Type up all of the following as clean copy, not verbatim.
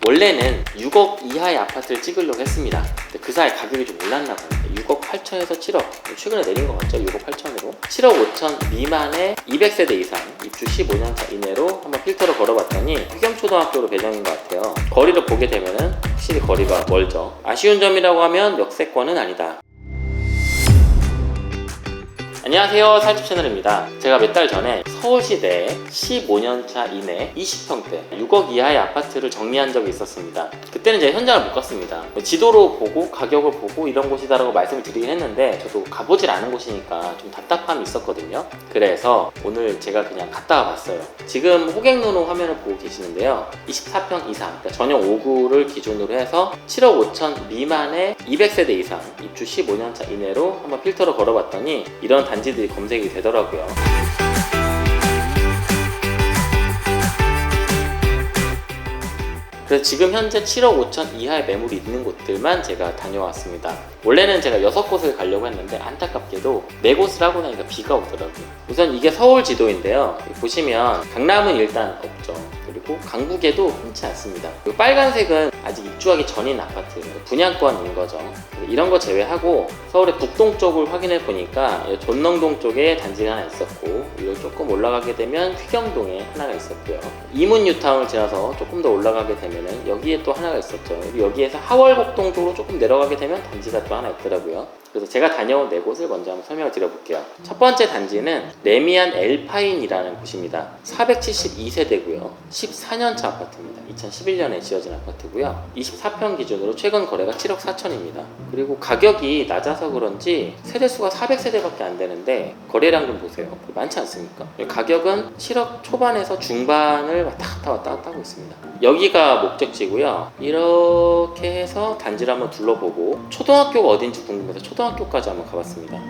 원래는 6억 이하의 아파트를 찍으려고 했습니다. 근데 그 사이 가격이 좀 올랐나 봐요. 6억 8천에서 7억, 최근에 내린 것 같죠? 6억 8천으로 7억 5천 미만의 200세대 이상 입주 15년차 이내로 한번 필터를 걸어봤더니 휘경초등학교로 배정인 것 같아요. 거리를 보게 되면은 확실히 거리가 멀죠. 아쉬운 점이라고 하면 역세권은 아니다. 안녕하세요, 살집 채널입니다. 제가 몇 달 전에 서울시대에 15년차 이내 20평대 6억 이하의 아파트를 정리한 적이 있었습니다. 그때는 제가 현장을 못 갔습니다. 지도로 보고 가격을 보고 이런 곳이다라고 말씀을 드리긴 했는데 저도 가보질 않은 곳이니까 좀 답답함이 있었거든요. 그래서 오늘 제가 그냥 갔다 와봤어요. 지금 호갱노노 화면을 보고 계시는데요, 24평 이상, 그러니까 전용 5구를 기준으로 해서 7억 5천 미만의 200세대 이상 입주 15년차 이내로 한번 필터를 걸어봤더니 이런 단지들이 검색이 되더라고요. 그래서 지금 현재 7억 5천 이하의 매물이 있는 곳들만 제가 다녀왔습니다. 원래는 제가 6곳을 가려고 했는데 안타깝게도 4곳을 하고 나니까 비가 오더라고요. 우선 이게 서울 지도인데요, 보시면 강남은 일단 없죠. 그리고 강북에도 흔치 않습니다. 그리고 빨간색은 아직 입주하기 전인 아파트, 분양권인 거죠. 이런 거 제외하고 서울의 북동쪽을 확인해 보니까 존농동 쪽에 단지가 하나 있었고, 이걸 조금 올라가게 되면 휘경동에 하나가 있었고요. 이문 뉴타운을 지나서 조금 더 올라가게 되면은 여기에 또 하나가 있었죠. 여기에서 하월곡동 쪽으로 조금 내려가게 되면 단지가 또 하나 있더라고요. 그래서 제가 다녀온 4곳을 먼저 한번 설명을 드려볼게요. 첫 번째 단지는 레미안 엘파인이라는 곳입니다. 472세대고요. 14년차 아파트입니다. 2011년에 지어진 아파트고요. 24평 기준으로 최근 거래가 7억 4천입니다. 그리고 가격이 낮아서 그런지 세대수가 400세대밖에 안 되는데 거래량 좀 보세요. 많지 않습니까? 가격은 7억 초반에서 중반을 왔다 갔다 하고 있습니다. 여기가 목적지고요. 이렇게 해서 단지를 한번 둘러보고 초등학교가 어딘지 궁금해서 초등학교까지 한번 가봤습니다.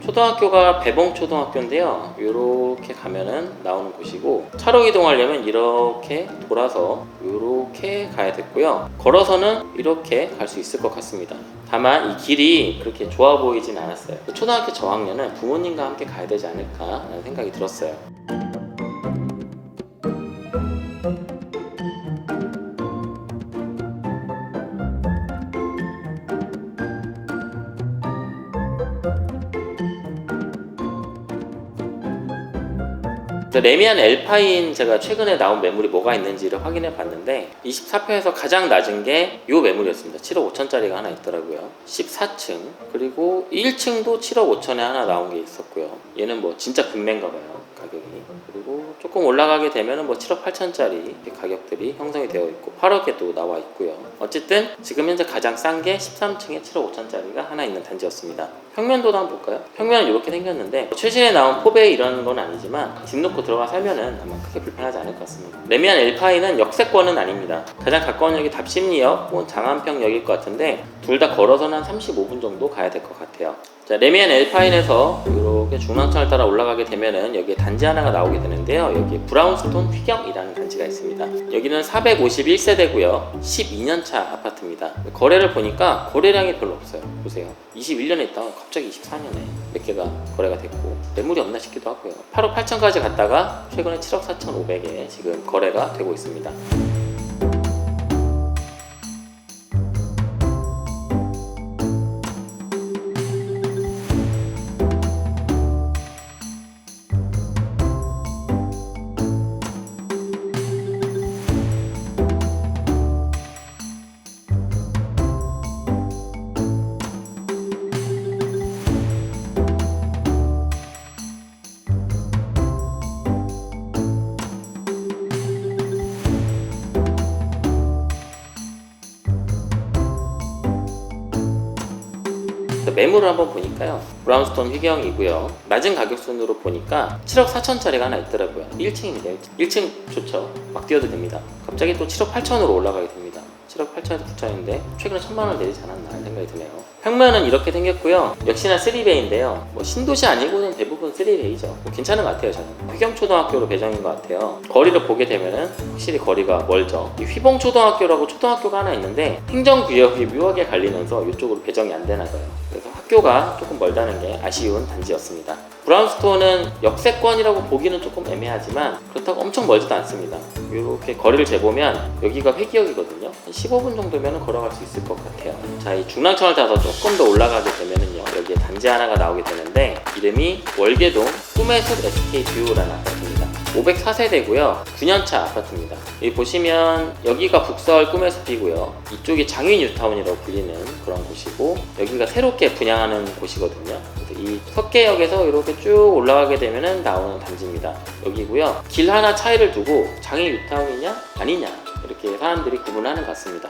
초등학교가 배봉초등학교인데요, 이렇게 가면은 나오는 곳이고, 차로 이동하려면 이렇게 돌아서 이렇게 가야 됐고요. 걸어서는 이렇게 갈 수 있을 것 같습니다. 다만 이 길이 그렇게 좋아 보이진 않았어요. 초등학교 저학년은 부모님과 함께 가야 되지 않을까 라는 생각이 들었어요. 레미안 엘파인, 제가 최근에 나온 매물이 뭐가 있는지를 확인해 봤는데 24평에서 가장 낮은 게 이 매물이었습니다. 7억 5천짜리가 하나 있더라고요. 14층, 그리고 1층도 7억 5천에 하나 나온 게 있었고요. 얘는 뭐 진짜 금매인가 봐요, 가격이. 그리고 조금 올라가게 되면 뭐 7억 8천짜리 가격들이 형성이 되어 있고 8억에도 나와 있고요. 어쨌든 지금 현재 가장 싼 게 13층에 7억 5천짜리가 하나 있는 단지였습니다. 평면도도 한번 볼까요? 평면은 이렇게 생겼는데 최신에 나온 포베 이런 건 아니지만 집 놓고 들어가 살면은 아마 크게 불편하지 않을 것 같습니다. 레미안 엘파인은 역세권은 아닙니다. 가장 가까운 역이 답심리역 혹은 장안평역일 것 같은데 둘 다 걸어서는 한 35분 정도 가야 될 것 같아요. 자, 레미안 엘파인에서 이렇게 중앙천을 따라 올라가게 되면은 여기에 단지 하나가 나오게 되는데요, 여기에 브라운스톤 휘경이라는 단지가 있습니다. 여기는 451세대고요 12년차 아파트입니다. 거래를 보니까 거래량이 별로 없어요. 보세요, 21년에 있다가 갑자기 24년에 몇 개가 거래가 됐고 매물이 없나 싶기도 하고요. 8억 8천까지 갔다가 최근에 7억 4천5백에 지금 거래가 되고 있습니다. 매물을 한번 보니까요, 브라운스톤 휘경이고요, 낮은 가격 순으로 보니까 7억 4천짜리가 하나 있더라고요. 1층입니다. 1층 좋죠. 막 뛰어도 됩니다. 갑자기 또 7억 8천으로 올라가게 됩니다. 7억 8천에서 9천인데 최근에 1,000만 원 내리지 않았나 하는 생각이 드네요. 평면은 이렇게 생겼고요. 역시나 3베이인데요. 뭐 신도시 아니고는 대부분 3베이죠. 뭐 괜찮은 것 같아요. 저는 휘경초등학교로 배정인 것 같아요. 거리를 보게 되면은 확실히 거리가 멀죠. 이 휘봉초등학교라고 초등학교가 하나 있는데 행정구역이 묘하게 갈리면서 이쪽으로 배정이 안 되나 봐요. 그래서 학교가 조금 멀다는 게 아쉬운 단지였습니다. 브라운스톤은 역세권이라고 보기는 조금 애매하지만 그렇다고 엄청 멀지도 않습니다. 이렇게 거리를 재보면 여기가 회기역이거든요. 한 15분 정도면 걸어갈 수 있을 것 같아요. 자, 이 중랑천을 타서 조금 더 올라가게 되면은요, 여기에 단지 하나가 나오게 되는데 이름이 월계동 꿈의 숲 SK뷰라는 아파트입니다. 504세대고요. 9년차 아파트입니다. 여기 보시면 여기가 북서울 꿈의 숲이고요. 이쪽이 장위 뉴타운이라고 불리는 그런 곳이고, 여기가 새롭게 분양하는 곳이거든요. 그래서 이 석계역에서 이렇게 쭉 올라가게 되면 나오는 단지입니다. 여기고요. 길 하나 차이를 두고 장위 뉴타운이냐 아니냐 이렇게 사람들이 구분하는 것 같습니다.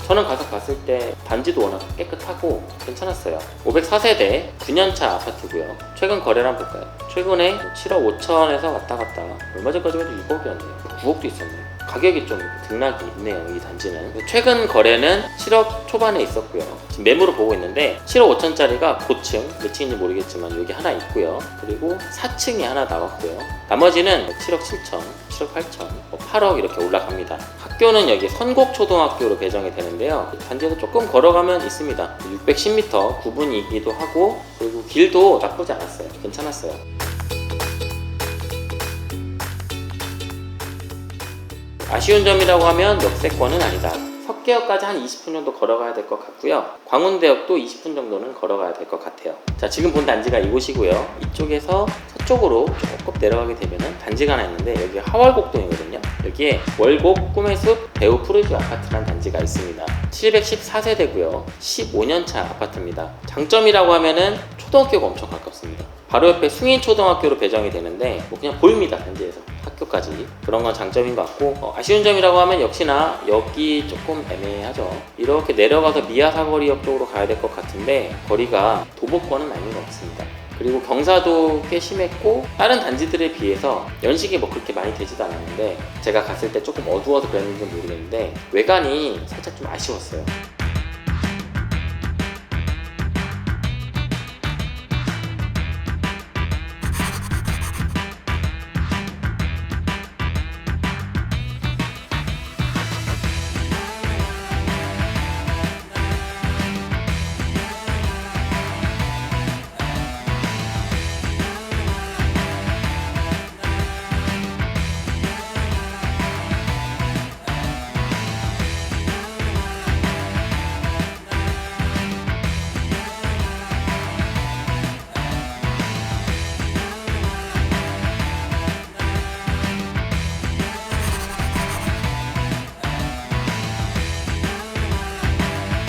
저는 가서 봤을 때 단지도 워낙 깨끗하고 괜찮았어요. 504세대 9년차 아파트고요. 최근 거래를 한번 볼까요? 최근에 7억 5천에서 왔다 갔다, 얼마 전까지만 해도 6억이었네요. 9억도 있었네요. 가격이 좀 등락이 있네요, 이 단지는. 최근 거래는 7억 초반에 있었고요. 지금 매물을 보고 있는데 7억 5천짜리가 고층, 몇 층인지 모르겠지만 여기 하나 있고요. 그리고 4층이 하나 나왔고요. 나머지는 7억 7천, 7억 8천, 8억 이렇게 올라갑니다. 학교는 여기 선곡초등학교로 배정이 되는데요. 단지에서 조금 걸어가면 있습니다. 610m 구분이기도 하고, 그리고 길도 나쁘지 않았어요. 괜찮았어요. 아쉬운 점이라고 하면 역세권은 아니다. 석계역까지 한 20분 정도 걸어가야 될 것 같고요. 광운대역도 20분 정도는 걸어가야 될 것 같아요. 자, 지금 본 단지가 이곳이고요. 이쪽에서 서쪽으로 조금 내려가게 되면 단지가 하나 있는데 여기 하월곡동이거든요. 여기에 월곡 꿈의 숲 배우 푸르주 아파트라는 단지가 있습니다. 714세대고요. 15년차 아파트입니다. 장점이라고 하면은 초등학교가 엄청 가깝습니다. 바로 옆에 숭인초등학교로 배정이 되는데 뭐 그냥 보입니다, 단지에서 학교까지. 그런 건 장점인 것 같고, 아쉬운 점이라고 하면 역시나 여기 조금 애매하죠. 이렇게 내려가서 미아사거리역 쪽으로 가야 될 것 같은데 거리가 도보권은 아닌 것 같습니다. 그리고 경사도 꽤 심했고, 다른 단지들에 비해서 연식이 뭐 그렇게 많이 되지도 않았는데, 제가 갔을 때 조금 어두워서 그랬는지 모르겠는데 외관이 살짝 좀 아쉬웠어요.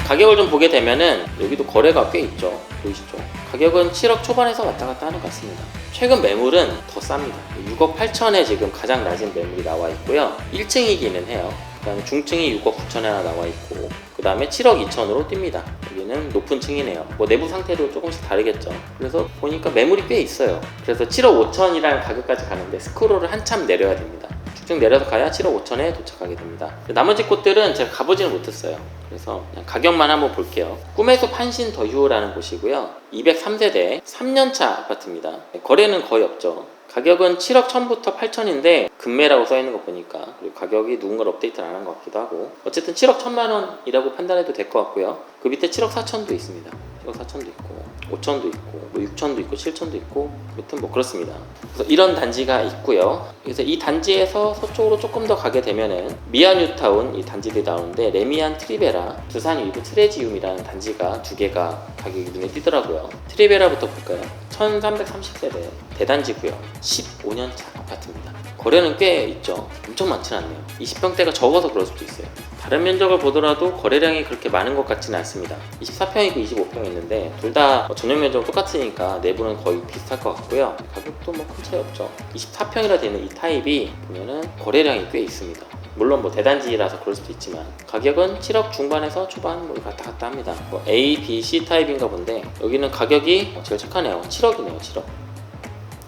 가격을 좀 보게 되면은 여기도 거래가 꽤 있죠. 보이시죠? 가격은 7억 초반에서 왔다 갔다 하는 것 같습니다. 최근 매물은 더 쌉니다. 6억 8천에 지금 가장 낮은 매물이 나와 있고요. 1층이기는 해요. 그 다음에 중층이 6억 9천에 하나 나와 있고, 그 다음에 7억 2천으로 뜁니다. 여기는 높은 층이네요. 뭐 내부 상태도 조금씩 다르겠죠. 그래서 보니까 매물이 꽤 있어요. 그래서 7억 5천이라는 가격까지 가는데 스크롤을 한참 내려야 됩니다. 쭉 내려서 가야 7억 5천에 도착하게 됩니다. 나머지 곳들은 제가 가보지는 못했어요. 그래서 그냥 가격만 한번 볼게요. 꿈의 숲 한신 더휴라는 곳이고요. 203세대 3년차 아파트입니다. 거래는 거의 없죠. 가격은 7억 1000부터 8천인데 금매라고 써있는 거 보니까, 그리고 가격이 누군가 업데이트를 안 한 것 같기도 하고, 어쨌든 7억 1000만 원이라고 판단해도 될 것 같고요. 그 밑에 7억 4천도 있습니다. 7억 4천도 있고, 5천도 있고 뭐 6천도 있고 7천도 있고 아무튼 뭐 그렇습니다. 그래서 이런 단지가 있고요. 그래서 이 단지에서 서쪽으로 조금 더 가게 되면은 미아 뉴타운 이 단지들이 나오는데 레미안 트리베라, 두산 위브 트레지움이라는 단지가 두 개가 가격이 눈에 띄더라고요. 트리베라부터 볼까요? 1330세대 대단지고요. 15년차 아파트입니다. 거래는 꽤 있죠. 엄청 많지는 않네요. 20평대가 적어서 그럴 수도 있어요. 다른 면적을 보더라도 거래량이 그렇게 많은 것 같지는 않습니다. 24평이고 25평이 있는데 둘 다 전용 면적은 똑같으니까 내부는 거의 비슷할 것 같고요. 가격도 뭐 큰 차이 없죠. 24평이라 되는 이 타입이 보면은 거래량이 꽤 있습니다. 물론 뭐 대단지라서 그럴 수도 있지만 가격은 7억 중반에서 초반 뭐 갔다 갔다 합니다. 뭐 A, B, C 타입인가 본데 여기는 가격이 제일 착하네요. 7억이네요.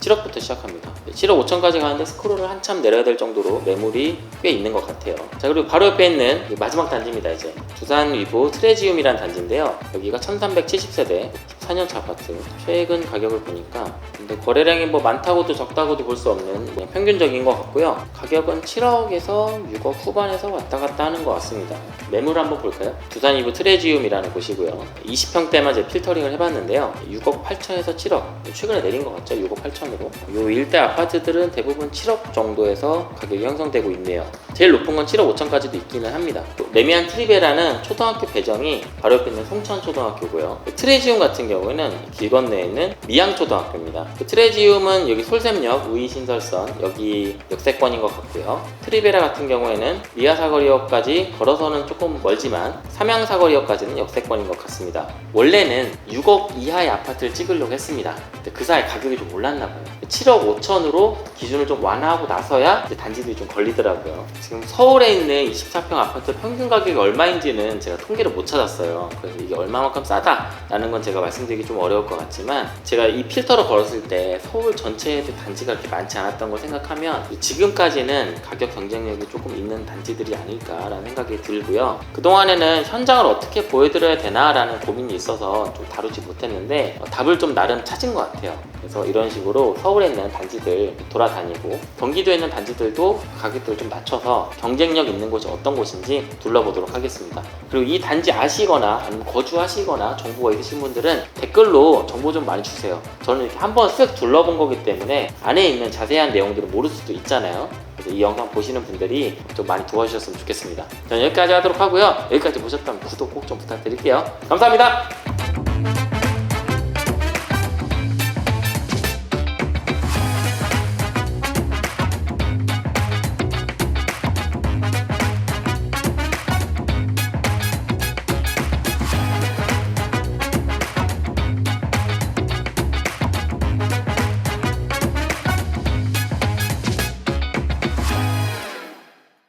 7억부터 시작합니다. 7억 5천까지 가는데 스크롤을 한참 내려야 될 정도로 매물이 꽤 있는 것 같아요. 자, 그리고 바로 옆에 있는 마지막 단지입니다. 이제 두산 위브 트레지움이라는 단지인데요. 여기가 1370세대 14년차 아파트. 최근 가격을 보니까 근데 거래량이 뭐 많다고도 적다고도 볼 수 없는 그냥 평균적인 것 같고요. 가격은 7억에서 6억 후반에서 왔다 갔다 하는 것 같습니다. 매물 한번 볼까요? 두산 위브 트레지움이라는 곳이고요. 20평대만 제 필터링을 해봤는데요. 6억 8천에서 7억. 최근에 내린 것 같죠? 6억 8천으로. 요 일대 아파트들은 대부분 7억 정도에서 가격이 형성되고 있네요. 제일 높은 건 7억 5천까지도 있기는 합니다. 레미안 트리베라는 초등학교 배정이 바로 옆에 있는 송천초등학교고요. 트레지움 같은 경우에는 길 건너에 있는 미양초등학교입니다. 트레지움은 여기 솔샘역 우이신설선 여기 역세권인 것 같고요. 트리베라 같은 경우에는 미아사거리역까지 걸어서는 조금 멀지만 삼양사거리역까지는 역세권인 것 같습니다. 원래는 6억 이하의 아파트를 찍으려고 했습니다. 근데 그 사이 가격이 좀 올랐나 봐요. 7억 5천으로 기준을 좀 완화하고 나서야 이제 단지들이 좀 걸리더라고요. 지금 서울에 있는 24평 아파트 평균 가격이 얼마인지는 제가 통계를 못 찾았어요. 그래서 이게 얼마만큼 싸다라는 건 제가 말씀드리기 좀 어려울 것 같지만 제가 이 필터를 걸었을 때 서울 전체에 단지가 그렇게 많지 않았던 걸 생각하면 지금까지는 가격 경쟁력이 조금 있는 단지들이 아닐까라는 생각이 들고요. 그동안에는 현장을 어떻게 보여드려야 되나라는 고민이 있어서 좀 다루지 못했는데 답을 좀 나름 찾은 것 같아요. 그래서 이런 식으로 서울에 있는 단지들 돌아다니고 경기도에 있는 단지들도 가격들을 좀 낮춰서 경쟁력 있는 곳이 어떤 곳인지 둘러보도록 하겠습니다. 그리고 이 단지 아시거나 아니면 거주하시거나 정보가 있으신 분들은 댓글로 정보 좀 많이 주세요. 저는 이렇게 한번 쓱 둘러본 거기 때문에 안에 있는 자세한 내용들을 모를 수도 있잖아요. 그래서 이 영상 보시는 분들이 좀 많이 도와주셨으면 좋겠습니다. 저는 여기까지 하도록 하고요. 여기까지 보셨다면 구독 꼭 좀 부탁드릴게요. 감사합니다.